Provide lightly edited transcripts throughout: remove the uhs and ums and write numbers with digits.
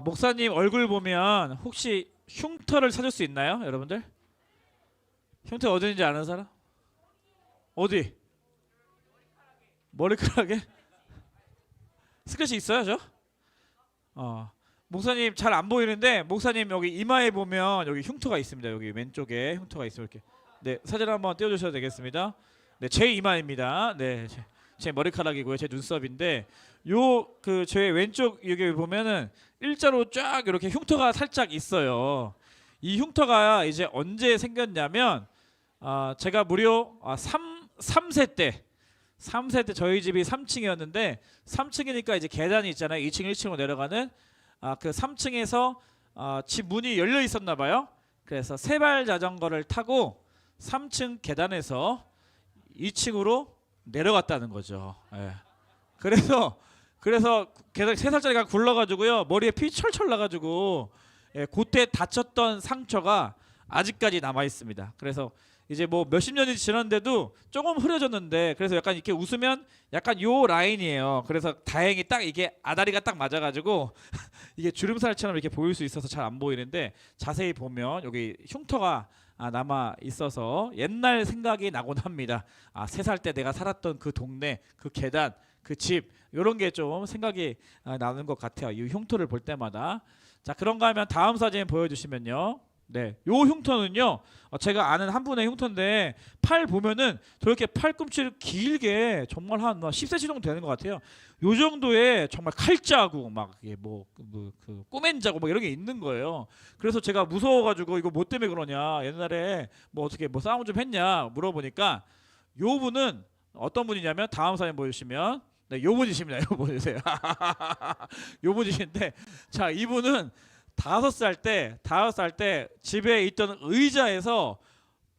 목사님 얼굴 보면 혹시 흉터를 찾을 수 있나요, 여러분들? 흉터 어딘지 아는 사람? 어디? 머리카락에? 스크래치 있어요, 저? 어. 목사님 잘 안 보이는데 목사님 여기 이마에 보면 여기 흉터가 있습니다. 여기 왼쪽에 흉터가 있어요. 이렇게. 네, 사진 한번 띄워주셔도 되겠습니다. 네, 제 이마입니다. 네, 제 머리카락이고요. 제 눈썹인데 요 그 제 왼쪽 여기 보면은 일자로 쫙 이렇게 흉터가 살짝 있어요. 이 흉터가 이제 언제 생겼냐면 제가 무려 3세 때 3세 때 저희 집이 3층이었는데 3층이니까 이제 계단이 있잖아요. 2층 1층으로 내려가는 그 3층에서 집 문이 열려 있었나 봐요. 그래서 세발 자전거를 타고 3층 계단에서 2층으로 내려갔다는 거죠. 예. 그래서 계단 3살짜리가 굴러가지고요 머리에 피 철철 나가지고 그때 다쳤던 상처가 아직까지 남아 있습니다. 그래서 이제 뭐 몇십 년이 지났는데도 조금 흐려졌는데 그래서 약간 이렇게 웃으면 약간 요 라인이에요. 그래서 다행히 딱 이게 아다리가 딱 맞아가지고 이게 주름살처럼 이렇게 보일 수 있어서 잘 안 보이는데 자세히 보면 여기 흉터가 남아 있어서 옛날 생각이 나곤 합니다. 3살 때 내가 살았던 그 동네, 그 계단, 그 집 이런 게 좀 생각이 나는 것 같아요. 이 흉터를 볼 때마다. 자, 그런가 하면 다음 사진 보여주시면요. 네, 요 흉터는요. 제가 아는 한 분의 흉터인데 팔 보면은 저렇게 팔꿈치를 길게 정말 한 10cm 정도 되는 것 같아요. 요 정도의 정말 칼자국 막 이게 그 꼬맨 자국 막 이런 게 있는 거예요. 그래서 제가 무서워가지고 이거 뭐 때문에 그러냐 옛날에 뭐 어떻게 뭐 싸움 좀 했냐 물어보니까 요 분은 어떤 분이냐면 다음 사진 보여주시면 네, 요 분이십니다. 요 분이세요. 요 분이신데 자 이분은 5살 때 집에 있던 의자에서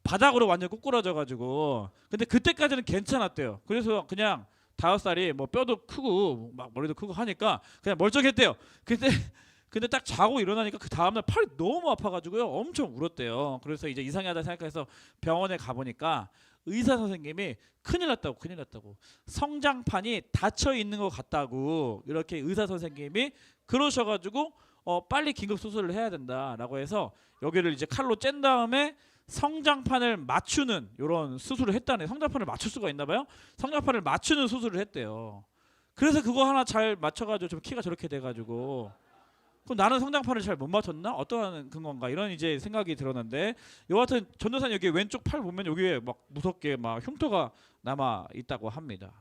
바닥으로 완전 꾸꾸러져 가지고 근데 그때까지는 괜찮았대요. 그래서 그냥 5살이 뭐 뼈도 크고 막 머리도 크고 하니까 그냥 멀쩡했대요. 근데 딱 자고 일어나니까 그 다음날 팔이 너무 아파가지고요 엄청 울었대요. 그래서 이제 이상하다 생각해서 병원에 가보니까 의사 선생님이 큰일 났다고 성장판이 닫혀 있는 것 같다고 이렇게 의사 선생님이 그러셔가지고 빨리 긴급 수술을 해야 된다라고 해서 여기를 이제 칼로 짠 다음에 성장판을 맞추는 이런 수술을 했다네. 성장판을 맞출 수가 있나 봐요. 성장판을 맞추는 수술을 했대요. 그래서 그거 하나 잘 맞춰가지고 좀 키가 저렇게 돼가지고 그럼 나는 성장판을 잘 못 맞췄나? 어떠한 근건가? 이런 이제 생각이 들었는데 여하튼 전도사님 여기 왼쪽 팔 보면 여기에 막 무섭게 막 흉터가 남아 있다고 합니다.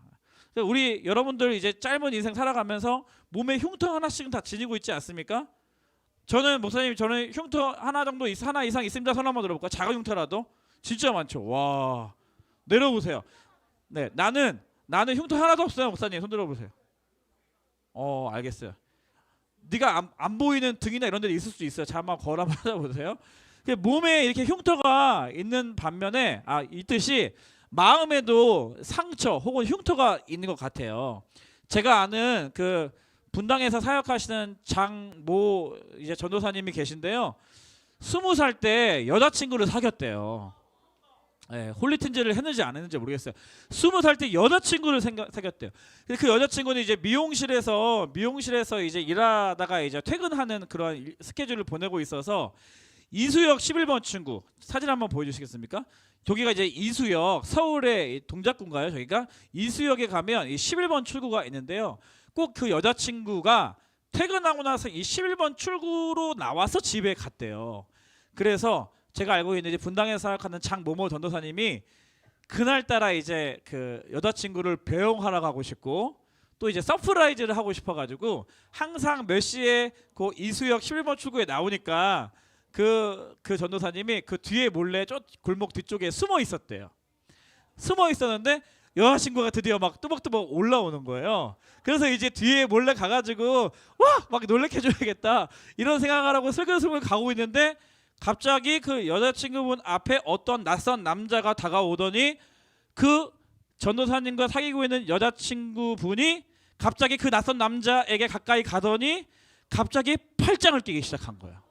우리 여러분들 이제 짧은 인생 살아가면서 몸에 흉터 하나씩은 다 지니고 있지 않습니까? 저는 목사님 저는 흉터 하나 이상 있습니다. 손 한번 들어볼까? 작은 흉터라도 진짜 많죠. 와 내려보세요. 네 나는 흉터 하나도 없어요. 목사님 손 들어보세요. 알겠어요. 네가 안 보이는 등이나 이런 데 있을 수 있어요. 자 한번 걸어 한번 찾아보세요. 몸에 이렇게 흉터가 있는 반면에 있듯이 마음에도 상처 혹은 흉터가 있는 것 같아요. 제가 아는 그 분당에서 사역하시는 장모 이제 전도사님이 계신데요. 20살 때 여자친구를 사귀었대요. 네, 홀리튼지를 했는지 안 했는지 모르겠어요. 20살 때 여자친구를 사귀었대요. 그 여자친구는 이제 미용실에서 이제 일하다가 이제 퇴근하는 그런 스케줄을 보내고 있어서 이수역 11번 출구 사진 한번 보여주시겠습니까? 저기가 이제 이수역 서울의 동작구인가요? 저기가 이수역에 가면 이 11번 출구가 있는데요. 꼭 그 여자친구가 퇴근하고 나서 이 11번 출구로 나와서 집에 갔대요. 그래서 제가 알고 있는 이제 분당에서 사역하는 장모모 전도사님이 그날따라 이제 그 여자친구를 배웅하러 가고 싶고 또 이제 서프라이즈를 하고 싶어가지고 항상 몇 시에 그 이수역 11번 출구에 나오니까 그 전도사님이 그 뒤에 몰래 저 골목 뒤쪽에 숨어 있었대요. 숨어 있었는데 여자친구가 드디어 막 뚜벅뚜벅 올라오는 거예요. 그래서 이제 뒤에 몰래 가가지고 와! 막 놀래켜줘야겠다 이런 생각을 하고 슬글슬글 가고 있는데 갑자기 그 여자친구분 앞에 어떤 낯선 남자가 다가오더니 그 전도사님과 사귀고 있는 여자친구분이 갑자기 그 낯선 남자에게 가까이 가더니 갑자기 팔짱을 끼기 시작한 거예요.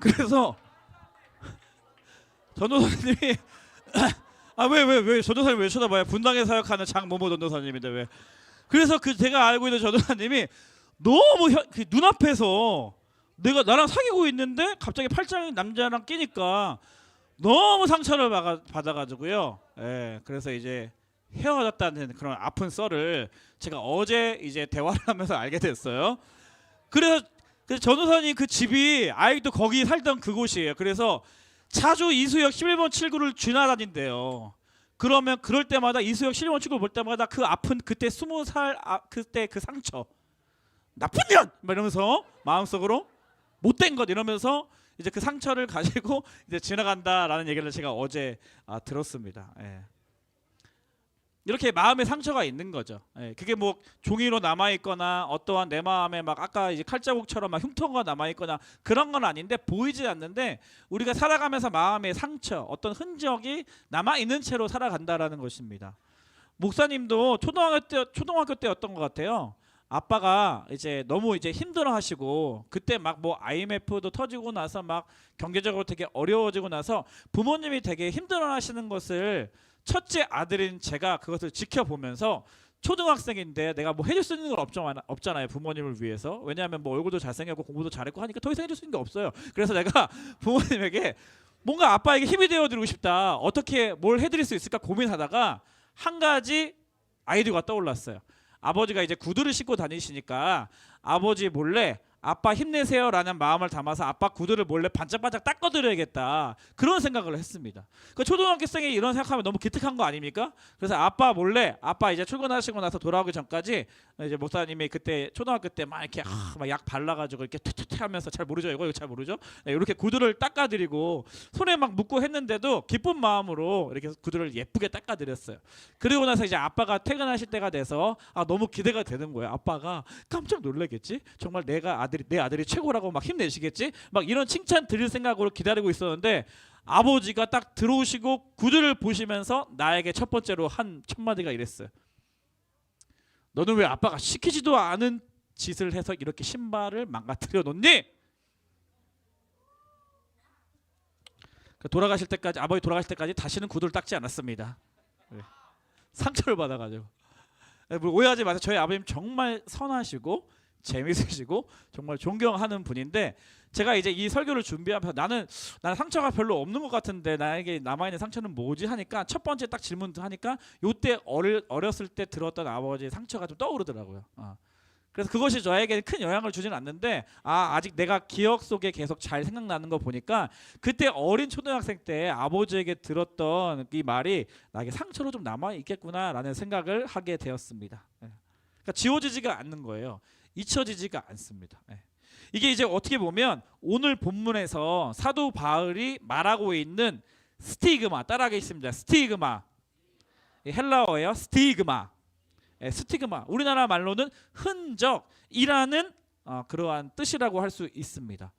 그래서 전도사님이 아 왜 전도사님 왜 쳐다봐요? 분당에 사역하는 장모모 전도사님인데 왜? 그래서 그 제가 알고 있는 전도사님이 너무 그 눈앞에서 내가 나랑 사귀고 있는데 갑자기 팔짱이 남자랑 끼니까 너무 상처를 받아가지고요. 예, 그래서 이제 헤어졌다는 그런 아픈 썰을 제가 어제 이제 대화를 하면서 알게 됐어요. 그래서 전도사님 그 집이 아직도 거기 살던 그곳이에요. 그래서 자주 이수역 11번 7구를 지나다닌대요. 그러면 그럴 때마다 이수역 11번 7구 볼 때마다 그 아픈 그때 20살 그때 그 상처 나쁜 년! 막 이러면서 마음속으로 못된 것 이러면서 이제 그 상처를 가지고 이제 지나간다라는 얘기를 제가 어제 들었습니다. 예. 이렇게 마음에 상처가 있는 거죠. 예. 그게 뭐 종이로 남아 있거나 어떠한 내 마음에 막 아까 이제 칼자국처럼 막 흉터가 남아 있거나 그런 건 아닌데 보이지 않는데 우리가 살아가면서 마음의 상처, 어떤 흔적이 남아 있는 채로 살아간다라는 것입니다. 목사님도 초등학교 때였던 것 같아요. 아빠가 이제 너무 이제 힘들어하시고 그때 막 뭐 IMF도 터지고 나서 막 경제적으로 되게 어려워지고 나서 부모님이 되게 힘들어하시는 것을 첫째 아들인 제가 그것을 지켜보면서 초등학생인데 내가 뭐 해줄 수 있는 건 없잖아요. 부모님을 위해서. 왜냐하면 뭐 얼굴도 잘생겼고 공부도 잘했고 하니까 더 이상 해줄 수 있는 게 없어요. 그래서 내가 부모님에게 뭔가 아빠에게 힘이 되어드리고 싶다. 어떻게 뭘 해드릴 수 있을까 고민하다가 한 가지 아이디어가 떠올랐어요. 아버지가 이제 구두를 신고 다니시니까 아버지 몰래 아빠 힘내세요라는 마음을 담아서 아빠 구두를 몰래 반짝반짝 닦아드려야겠다 그런 생각을 했습니다. 그 초등학생이 이런 생각하면 너무 기특한 거 아닙니까? 그래서 아빠 몰래 아빠 이제 출근하시고 나서 돌아오기 전까지 이제 목사님이 그때 초등학교 때 막 이렇게 막 약 발라가지고 이렇게 툭툭툭 하면서 잘 모르죠 이거 잘 모르죠? 네, 이렇게 구두를 닦아드리고 손에 막 묻고 했는데도 기쁜 마음으로 이렇게 구두를 예쁘게 닦아드렸어요. 그리고 나서 이제 아빠가 퇴근하실 때가 돼서 너무 기대가 되는 거예요. 아빠가 깜짝 놀라겠지? 정말 내 아들이 최고라고 막 힘내시겠지? 막 이런 칭찬 드릴 생각으로 기다리고 있었는데 아버지가 딱 들어오시고 구두를 보시면서 나에게 첫 번째로 한 첫 마디가 이랬어요. 너는 왜 아빠가 시키지도 않은 짓을 해서 이렇게 신발을 망가뜨려 놓니? 돌아가실 때까지 아버지 돌아가실 때까지 다시는 구두를 닦지 않았습니다. 상처를 받아가지고. 오해하지 마세요. 저희 아버님 정말 선하시고 재밌으시고 정말 존경하는 분인데 제가 이제 이 설교를 준비하면서 나는 상처가 별로 없는 것 같은데 나에게 남아있는 상처는 뭐지 하니까 첫 번째 딱 질문 하니까 요때 어렸을 때 들었던 아버지의 상처가 좀 떠오르더라고요. 그래서 그것이 저에게 큰 영향을 주지는 않는데 아직 내가 기억 속에 계속 잘 생각나는 거 보니까 그때 어린 초등학생 때 아버지에게 들었던 이 말이 나에게 상처로 좀 남아있겠구나라는 생각을 하게 되었습니다. 그러니까 지워지지가 않는 거예요. 잊혀지지가 않습니다. 이게 이제 어떻게 보면 오늘 본문에서 사도 바울이 말하고 있는 스티그마 따라하겠습니다. 스티그마 헬라어예요. 스티그마 스티그마 우리나라 말로는 흔적이라는 그러한 뜻이라고 할 수 있습니다.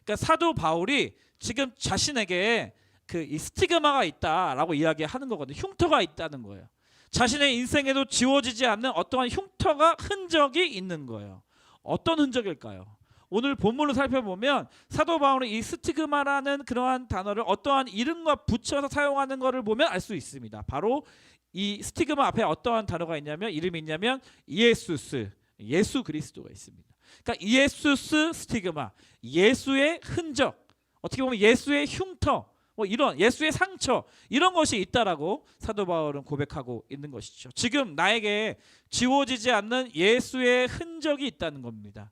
그러니까 사도 바울이 지금 자신에게 이 스티그마가 있다라고 이야기하는 거거든요. 흉터가 있다는 거예요. 자신의 인생에도 지워지지 않는 어떠한 흉터가 흔적이 있는 거예요. 어떤 흔적일까요? 오늘 본문을 살펴보면 사도 바울이 이 스티그마라는 그러한 단어를 어떠한 이름과 붙여서 사용하는 것을 보면 알 수 있습니다. 바로 이 스티그마 앞에 어떠한 단어가 있냐면 이름이 있냐면 예수스 예수 그리스도가 있습니다. 그러니까 예수스 스티그마 예수의 흔적 어떻게 보면 예수의 흉터 이런 예수의 상처 이런 것이 있다라고 사도 바울은 고백하고 있는 것이죠. 지금 나에게 지워지지 않는 예수의 흔적이 있다는 겁니다.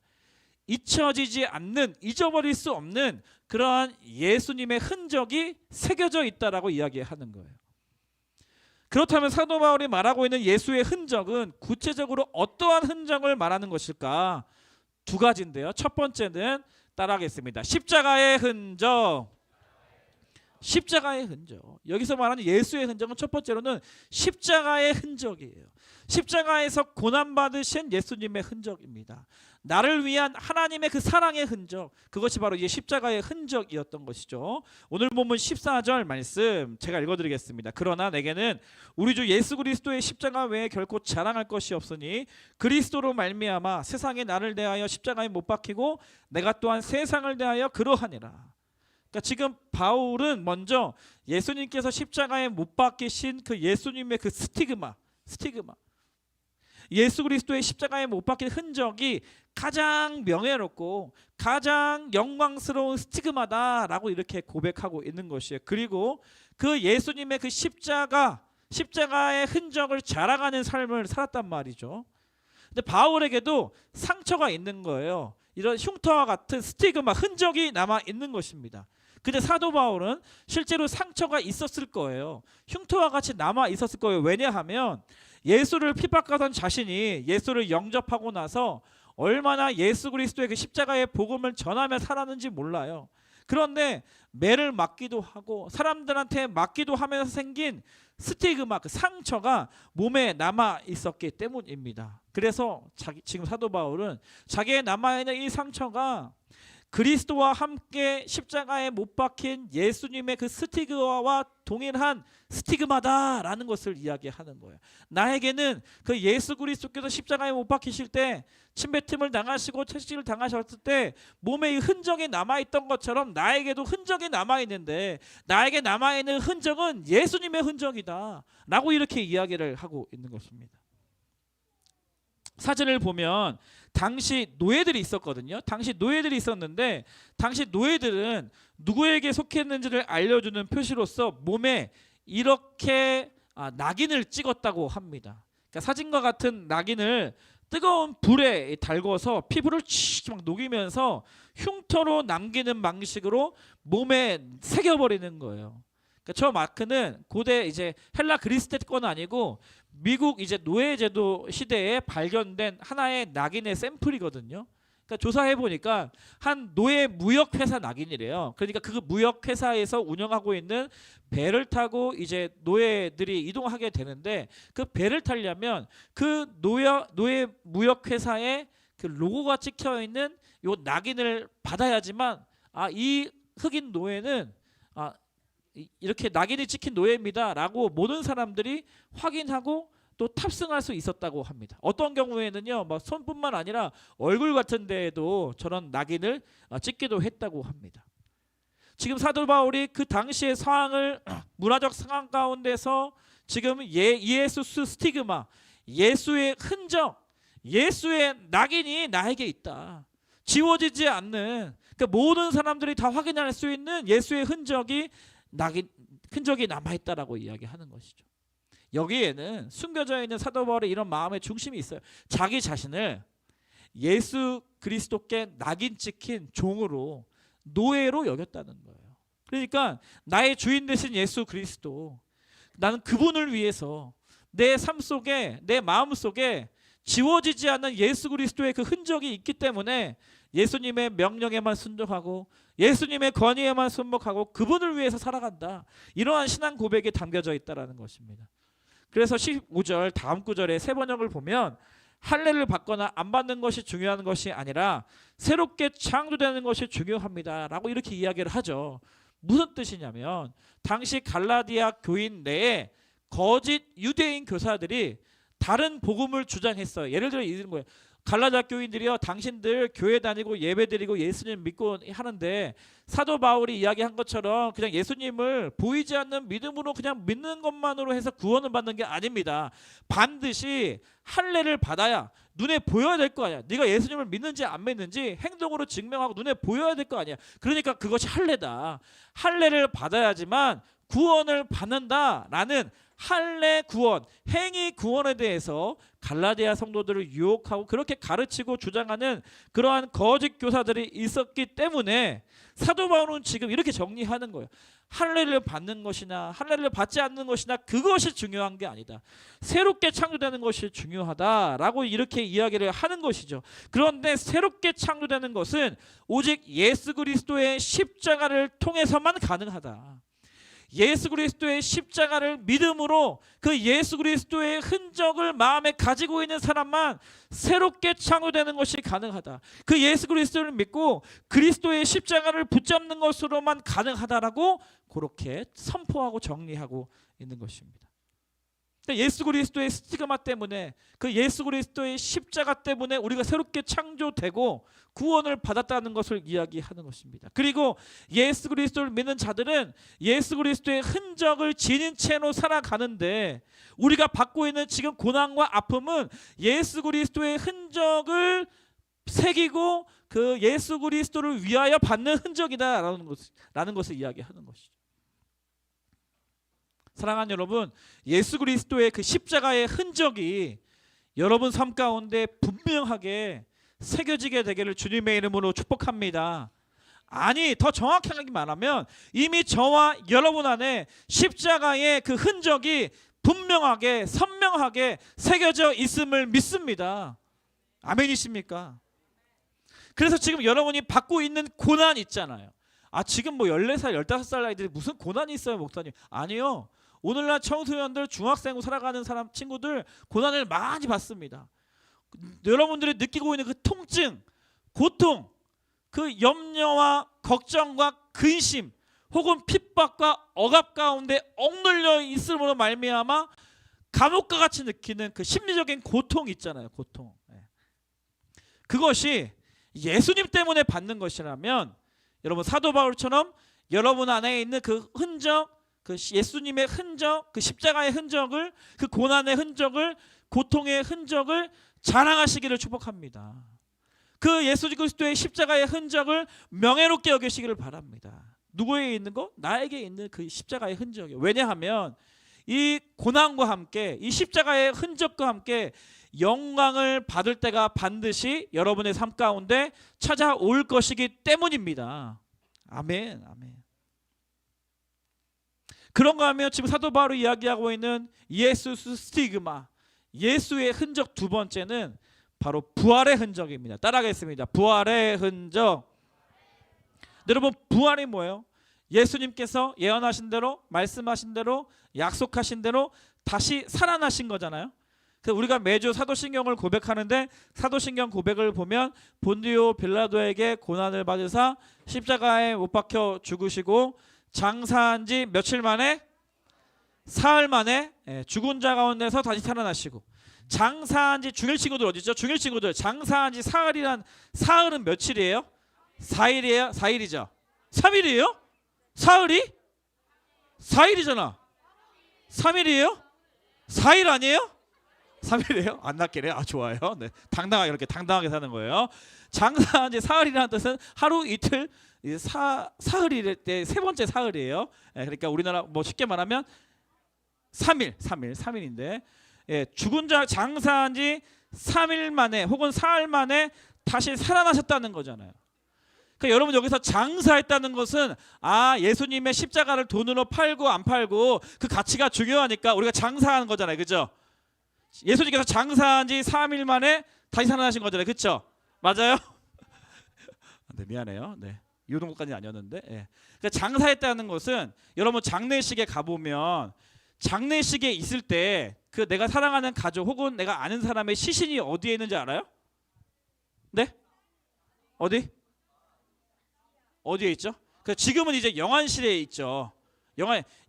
잊혀지지 않는 잊어버릴 수 없는 그러한 예수님의 흔적이 새겨져 있다라고 이야기하는 거예요. 그렇다면 사도 바울이 말하고 있는 예수의 흔적은 구체적으로 어떠한 흔적을 말하는 것일까? 두 가지인데요. 첫 번째는 따라하겠습니다. 십자가의 흔적. 십자가의 흔적. 여기서 말하는 예수의 흔적은 첫 번째로는 십자가의 흔적이에요. 십자가에서 고난받으신 예수님의 흔적입니다. 나를 위한 하나님의 그 사랑의 흔적, 그것이 바로 이 십자가의 흔적이었던 것이죠. 오늘 본문 14절 말씀 제가 읽어드리겠습니다. 그러나 내게는 우리 주 예수 그리스도의 십자가 외에 결코 자랑할 것이 없으니 그리스도로 말미암아 세상에 나를 대하여 십자가에 못 박히고 내가 또한 세상을 대하여 그러하니라. 그러니까 지금 바울은 먼저 예수님께서 십자가에 못 박히신 그 예수님의 그 스티그마, 예수 그리스도의 십자가에 못 박힌 흔적이 가장 명예롭고 가장 영광스러운 스티그마다라고 이렇게 고백하고 있는 것이에요. 그리고 그 예수님의 그 십자가의 흔적을 자랑하는 삶을 살았단 말이죠. 근데 바울에게도 상처가 있는 거예요. 이런 흉터와 같은 스티그마, 흔적이 남아 있는 것입니다. 근데 사도 바울은 실제로 상처가 있었을 거예요. 흉터와 같이 남아 있었을 거예요. 왜냐하면 예수를 핍박하던 자신이 예수를 영접하고 나서 얼마나 예수 그리스도의 그 십자가의 복음을 전하며 살았는지 몰라요. 그런데 매를 맞기도 하고 사람들한테 맞기도 하면서 생긴 스티그마, 그 상처가 몸에 남아 있었기 때문입니다. 그래서 지금 사도 바울은 자기의 남아있는 이 상처가 그리스도와 함께 십자가에 못 박힌 예수님의 그 스티그마와 동일한 스티그마다라는 것을 이야기하는 거예요. 나에게는 그 예수 그리스도께서 십자가에 못 박히실 때 침뱉음을 당하시고 채찍을 당하셨을 때 몸에 이 흔적이 남아있던 것처럼 나에게도 흔적이 남아있는데 나에게 남아있는 흔적은 예수님의 흔적이다 라고 이렇게 이야기를 하고 있는 것입니다. 사진을 보면 당시 노예들이 있었거든요. 당시 노예들이 있었는데 당시 노예들은 누구에게 속했는지를 알려주는 표시로서 몸에 이렇게 낙인을 찍었다고 합니다. 그러니까 사진과 같은 낙인을 뜨거운 불에 달궈서 피부를 막 녹이면서 흉터로 남기는 방식으로 몸에 새겨버리는 거예요. 그러니까 저 마크는 고대 이제 헬라 그리스 때 건 아니고 미국 이제 노예제도 시대에 발견된 하나의 낙인의 샘플이거든요. 그러니까 조사해 보니까 한 노예 무역회사 낙인이래요. 그러니까 그 무역회사에서 운영하고 있는 배를 타고 이제 노예들이 이동하게 되는데 그 배를 타려면 그 노예 무역회사에 그 로고가 찍혀 있는 요 낙인을 받아야지만 이 흑인 노예는 이렇게 낙인이 찍힌 노예입니다라고 모든 사람들이 확인하고 또 탑승할 수 있었다고 합니다. 어떤 경우에는요, 막 손뿐만 아니라 얼굴 같은 데에도 저런 낙인을 찍기도 했다고 합니다. 지금 사도 바울이 그 당시의 상황을 문화적 상황 가운데서 지금 예수 스티그마, 예수의 흔적, 예수의 낙인이 나에게 있다. 지워지지 않는, 그러니까 모든 사람들이 다 확인할 수 있는 예수의 흔적이 남아있다라고 이야기하는 것이죠. 여기에는 숨겨져 있는 사도 바울의 이런 마음의 중심이 있어요. 자기 자신을 예수 그리스도께 낙인 찍힌 종으로, 노예로 여겼다는 거예요. 그러니까 나의 주인 되신 예수 그리스도, 나는 그분을 위해서 내 삶 속에, 내 마음 속에 지워지지 않는 예수 그리스도의 그 흔적이 있기 때문에 예수님의 명령에만 순종하고 예수님의 권위에만 순복하고 그분을 위해서 살아간다. 이러한 신앙 고백이 담겨져 있다는 것입니다. 그래서 15절 다음 구절의 세 번역을 보면 할례를 받거나 안 받는 것이 중요한 것이 아니라 새롭게 창조되는 것이 중요합니다 라고 이렇게 이야기를 하죠. 무슨 뜻이냐면 당시 갈라디아 교인 내에 거짓 유대인 교사들이 다른 복음을 주장했어요. 예를 들어 이런 거예요. 갈라디아 교인들이요, 당신들 교회 다니고 예배드리고 예수님 믿고 하는데 사도 바울이 이야기한 것처럼 그냥 예수님을 보이지 않는 믿음으로 그냥 믿는 것만으로 해서 구원을 받는 게 아닙니다. 반드시 할례를 받아야 눈에 보여야 될 거 아니야. 네가 예수님을 믿는지 안 믿는지 행동으로 증명하고 눈에 보여야 될 거 아니야. 그러니까 그것이 할례다. 할례를 받아야지만 구원을 받는다라는 할례 구원, 행위 구원에 대해서 갈라디아 성도들을 유혹하고 그렇게 가르치고 주장하는 그러한 거짓 교사들이 있었기 때문에 사도 바울은 지금 이렇게 정리하는 거예요. 할례를 받는 것이나 할례를 받지 않는 것이나 그것이 중요한 게 아니다. 새롭게 창조되는 것이 중요하다라고 이렇게 이야기를 하는 것이죠. 그런데 새롭게 창조되는 것은 오직 예수 그리스도의 십자가를 통해서만 가능하다. 예수 그리스도의 십자가를 믿음으로 그 예수 그리스도의 흔적을 마음에 가지고 있는 사람만 새롭게 창조되는 것이 가능하다. 그 예수 그리스도를 믿고 그리스도의 십자가를 붙잡는 것으로만 가능하다라고 그렇게 선포하고 정리하고 있는 것입니다. 예수 그리스도의 스티그마 때문에, 그 예수 그리스도의 십자가 때문에 우리가 새롭게 창조되고 구원을 받았다는 것을 이야기하는 것입니다. 그리고 예수 그리스도를 믿는 자들은 예수 그리스도의 흔적을 지닌 채로 살아가는데, 우리가 받고 있는 지금 고난과 아픔은 예수 그리스도의 흔적을 새기고 그 예수 그리스도를 위하여 받는 흔적이다라는 것을 이야기하는 것이죠. 사랑하는 여러분, 예수 그리스도의 그 십자가의 흔적이 여러분 삶 가운데 분명하게 새겨지게 되기를 주님의 이름으로 축복합니다. 아니, 더 정확하게 말하면 이미 저와 여러분 안에 십자가의 그 흔적이 분명하게 선명하게 새겨져 있음을 믿습니다. 아멘이십니까? 그래서 지금 여러분이 받고 있는 고난 있잖아요. 지금 뭐 14살, 15살 아이들이 무슨 고난이 있어요, 목사님? 아니요. 오늘날 청소년들, 중학생 살아가는 사람, 친구들 고난을 많이 받습니다. 여러분들이 느끼고 있는 그 통증, 고통, 그 염려와 걱정과 근심, 혹은 핍박과 억압 가운데 억눌려 있음으로 말미암아 감옥과 같이 느끼는 그 심리적인 고통 있잖아요. 고통. 그것이 예수님 때문에 받는 것이라면, 여러분 사도 바울처럼 여러분 안에 있는 그 흔적, 그 예수님의 흔적, 그 십자가의 흔적을, 그 고난의 흔적을, 고통의 흔적을 자랑하시기를 축복합니다. 그 예수 그리스도의 십자가의 흔적을 명예롭게 여기시기를 바랍니다. 누구에게 있는 거? 나에게 있는 그 십자가의 흔적이요. 왜냐하면 이 고난과 함께, 이 십자가의 흔적과 함께 영광을 받을 때가 반드시 여러분의 삶 가운데 찾아올 것이기 때문입니다. 아멘, 아멘. 그런가 하면 지금 사도 바울이 이야기하고 있는 예수 스티그마, 예수의 흔적 두 번째는 바로 부활의 흔적입니다. 따라하겠습니다. 부활의 흔적. 여러분, 부활이 뭐예요? 예수님께서 예언하신 대로, 말씀하신 대로, 약속하신 대로 다시 살아나신 거잖아요. 그래서 우리가 매주 사도신경을 고백하는데, 사도신경 고백을 보면 본디오 빌라도에게 고난을 받으사 십자가에 못 박혀 죽으시고 장사한 지 며칠 만에, 사흘 만에 죽은 자 가운데서 다시 살아나시고, 장사한 지, 중일 친구들 어디 있죠? 중일 친구들, 장사한 지 사흘이란, 사흘은 며칠이에요? 4일이에요? 4일이죠. 3일이에요? 사흘이? 4일이잖아. 3일이에요? 4일 아니에요? 3일이에요? 안 낚이래요? 좋아요. 네, 당당하게, 이렇게 당당하게 사는 거예요. 장사한 지 사흘이라는 뜻은 하루 이틀, 사흘일 때 세 번째 사흘이에요. 그러니까 우리나라 뭐 쉽게 말하면 3일인데, 죽은 자 장사한 지 3일 만에 혹은 사흘 만에 다시 살아나셨다는 거잖아요. 그러니까 여러분, 여기서 장사했다는 것은 예수님의 십자가를 돈으로 팔고 안 팔고 그 가치가 중요하니까 우리가 장사하는 거잖아요. 그죠? 예수님께서 장사한 지 3일 만에 다시 살아나신 거잖아요. 그렇죠? 맞아요? 네, 미안해요. 네. 이 정도까지는 아니었는데. 그러니까 장사했다는 것은, 여러분 장례식에 가보면 장례식에 있을 때 그 내가 사랑하는 가족 혹은 내가 아는 사람의 시신이 어디에 있는지 알아요? 네? 어디에 있죠? 지금은 이제 영안실에 있죠.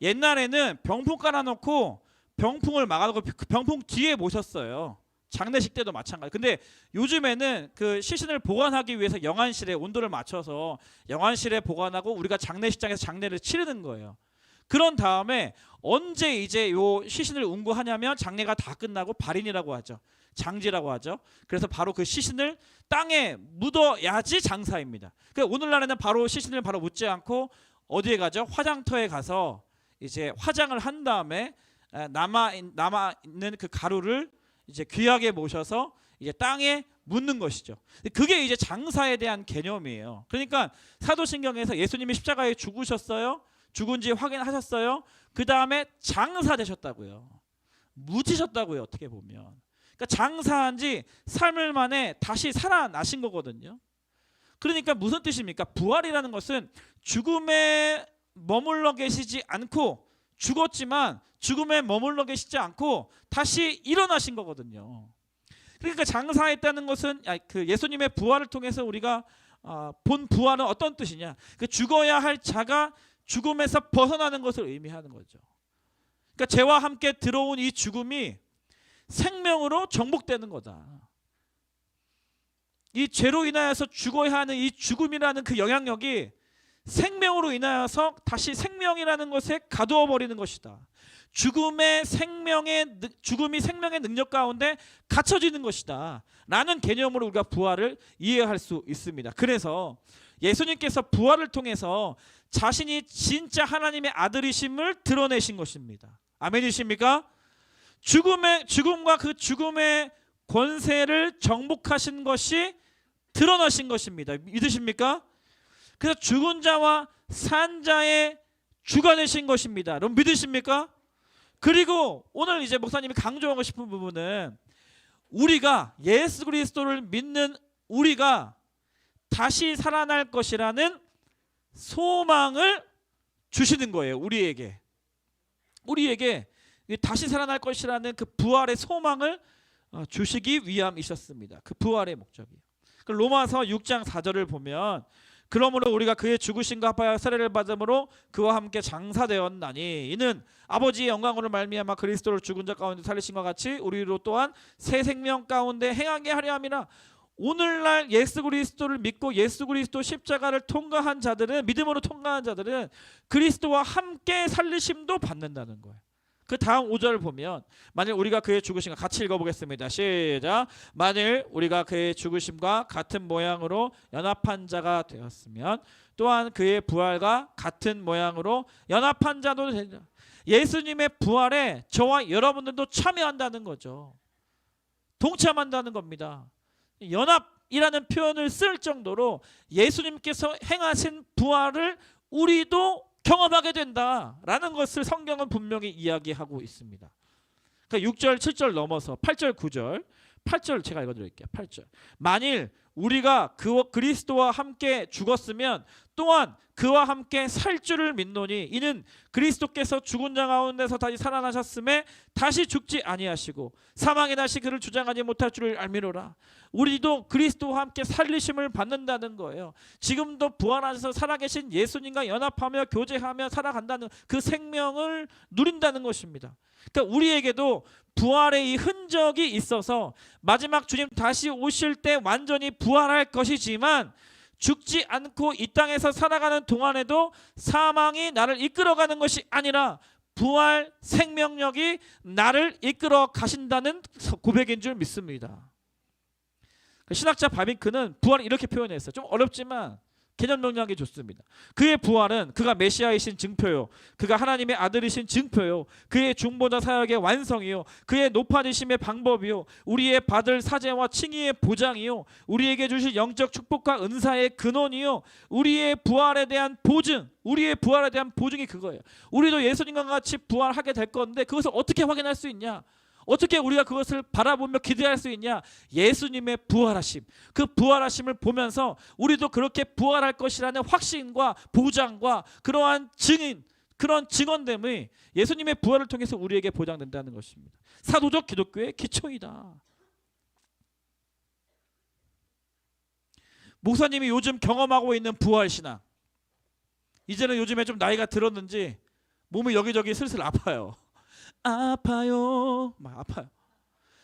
옛날에는 병풍 깔아놓고 병풍을 막아놓고 그 병풍 뒤에 모셨어요. 장례식 때도 마찬가지. 근데 요즘에는 그 시신을 보관하기 위해서 영안실에 온도를 맞춰서 영안실에 보관하고 우리가 장례식장에서 장례를 치르는 거예요. 그런 다음에 언제 이제 요 시신을 운구하냐면 장례가 다 끝나고 발인이라고 하죠. 장지라고 하죠. 그래서 바로 그 시신을 땅에 묻어야지 장사입니다. 그러니까 오늘날에는 바로 시신을 바로 묻지 않고 어디에 가죠? 화장터에 가서 이제 화장을 한 다음에 남아 있는 그 가루를 이제 귀하게 모셔서 이제 땅에 묻는 것이죠. 그게 이제 장사에 대한 개념이에요. 그러니까 사도신경에서 예수님이 십자가에 죽으셨어요. 죽은지 확인하셨어요. 그 다음에 장사되셨다고요. 묻히셨다고요. 어떻게 보면. 그러니까 장사한 지 3일 만에 다시 살아나신 거거든요. 그러니까 무슨 뜻입니까? 부활이라는 것은 죽음에 머물러 계시지 않고, 죽었지만 죽음에 머물러 계시지 않고 다시 일어나신 거거든요. 그러니까 장사했다는 것은, 그 예수님의 부활을 통해서 우리가 본 부활은 어떤 뜻이냐? 그 죽어야 할 자가 죽음에서 벗어나는 것을 의미하는 거죠. 그러니까 죄와 함께 들어온 이 죽음이 생명으로 정복되는 거다. 이 죄로 인하여서 죽어야 하는 이 죽음이라는 그 영향력이 생명으로 인하여서 다시 생명이라는 것에 가두어 버리는 것이다. 죽음이 생명의 능력 가운데 갇혀지는 것이다 라는 개념으로 우리가 부활을 이해할 수 있습니다. 그래서 예수님께서 부활을 통해서 자신이 진짜 하나님의 아들이심을 드러내신 것입니다. 아멘이십니까? 죽음과 그 죽음의 권세를 정복하신 것이 드러나신 것입니다. 믿으십니까? 그래서 죽은 자와 산 자의 주가 되신 것입니다. 여러분 믿으십니까? 그리고 오늘 이제 목사님이 강조하고 싶은 부분은 우리가 예수 그리스도를 믿는 우리가 다시 살아날 것이라는 소망을 주시는 거예요. 우리에게 다시 살아날 것이라는 그 부활의 소망을 주시기 위함이셨습니다. 그 부활의 목적이. 로마서 6장 4절을 보면 그러므로 우리가 그의 죽으심과 합하여 세례를 받음으로 그와 함께 장사되었나니 이는 아버지의 영광으로 말미암아 그리스도를 죽은 자 가운데 살리신 것 같이 우리로 또한 새 생명 가운데 행하게 하려 함이라. 오늘날 예수 그리스도를 믿고 예수 그리스도 십자가를 통과한 자들은, 믿음으로 통과한 자들은 그리스도와 함께 살리심도 받는다는 거예요. 그 다음 5절을 보면 만일 우리가 그의 죽으심과 같이 읽어보겠습니다. 시작. 만일 우리가 그의 죽으심과 같은 모양으로 연합한 자가 되었으면 또한 그의 부활과 같은 모양으로 연합한 자도 되리라. 예수님의 부활에 저와 여러분들도 참여한다는 거죠. 동참한다는 겁니다. 연합이라는 표현을 쓸 정도로 예수님께서 행하신 부활을 우리도 경험하게 된다라는 것을 성경은 분명히 이야기하고 있습니다. 그러니까 6절, 7절 넘어서 8절, 9절, 8절 제가 읽어드릴게요. 8절. 만일 우리가 그리스도와 함께 죽었으면 또한 그와 함께 살 줄을 믿노니 이는 그리스도께서 죽은 자 가운데서 다시 살아나셨음에 다시 죽지 아니하시고 사망에 다시 그를 주장하지 못할 줄을 알미로라. 우리도 그리스도와 함께 살리심을 받는다는 거예요. 지금도 부활하셔서 살아계신 예수님과 연합하며 교제하며 살아간다는 그 생명을 누린다는 것입니다. 그러니까 우리에게도 부활의 이 흔적이 있어서 마지막 주님 다시 오실 때 완전히 부활할 것이지만 죽지 않고 이 땅에서 살아가는 동안에도 사망이 나를 이끌어가는 것이 아니라 부활 생명력이 나를 이끌어 가신다는 고백인 줄 믿습니다. 신학자 바빙크는 부활을 이렇게 표현했어요. 좀 어렵지만 개념 정리하기 좋습니다. 그의 부활은 그가 메시아이신 증표요, 그가 하나님의 아들이신 증표요, 그의 중보자 사역의 완성이요, 그의 높아지심의 방법이요, 우리의 받을 사제와 칭의의 보장이요, 우리에게 주실 영적 축복과 은사의 근원이요, 우리의 부활에 대한 보증이 그거예요. 우리도 예수님과 같이 부활하게 될 건데 그것을 어떻게 확인할 수 있냐? 어떻게 우리가 그것을 바라보며 기대할 수 있냐? 예수님의 부활하심, 그 부활하심을 보면서 우리도 그렇게 부활할 것이라는 확신과 보장과 그러한 그런 증언됨이 예수님의 부활을 통해서 우리에게 보장된다는 것입니다. 사도적 기독교의 기초이다. 목사님이 요즘 경험하고 있는 부활신앙, 이제는 요즘에 좀 나이가 들었는지 몸이 여기저기 슬슬 아파요. 막 아파요.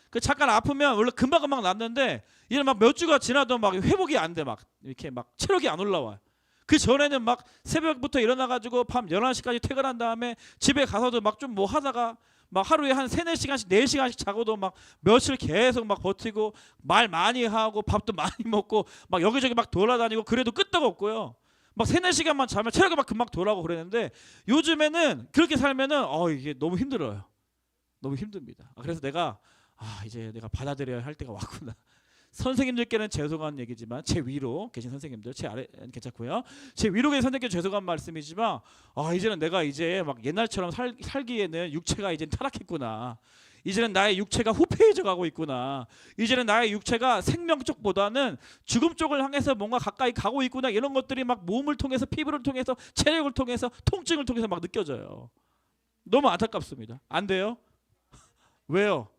그 잠깐 아프면 원래 금방금방 낫는데 이런 막 몇 주가 지나도 막 회복이 안 돼. 막 이렇게 막 체력이 안 올라와요. 그 전에는 막 새벽부터 일어나가지고 밤 11시까지 퇴근한 다음에 집에 가서도 막 좀 뭐 하다가 막 하루에 한 3-4시간씩 4시간씩 자고도 막 며칠 계속 막 버티고 말 많이 하고 밥도 많이 먹고 막 여기저기 막 돌아다니고 그래도 끄떡 없고요. 막 3-4시간만 자면 체력이 막 금방 돌아오고 그랬는데 요즘에는 그렇게 살면은 이게 너무 힘들어요. 너무 힘듭니다. 그래서 내가 이제 내가 받아들여야 할 때가 왔구나. 선생님들께는 죄송한 얘기지만 제 위로 계신 선생님들, 제 아래는 괜찮고요. 제 위로 계신 선생님께 죄송한 말씀이지만 이제는 내가 이제 막 옛날처럼 살기에는 육체가 이제 타락했구나. 이제는 나의 육체가 후패해져 가고 있구나. 이제는 나의 육체가 생명 쪽보다는 죽음 쪽을 향해서 뭔가 가까이 가고 있구나. 이런 것들이 막 몸을 통해서, 피부를 통해서, 체력을 통해서, 통증을 통해서 막 느껴져요. 너무 안타깝습니다. 안 돼요? 왜요?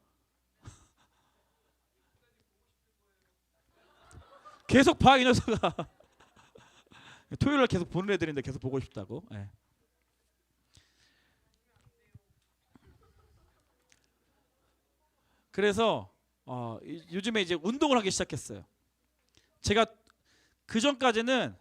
계속 봐, 이 녀석아. 토요일날 계속 보는 애들인데 계속 보고 싶다고. 네. 그래서 요즘에 이제 운동을 하기 시작했어요. 제가 그 전까지는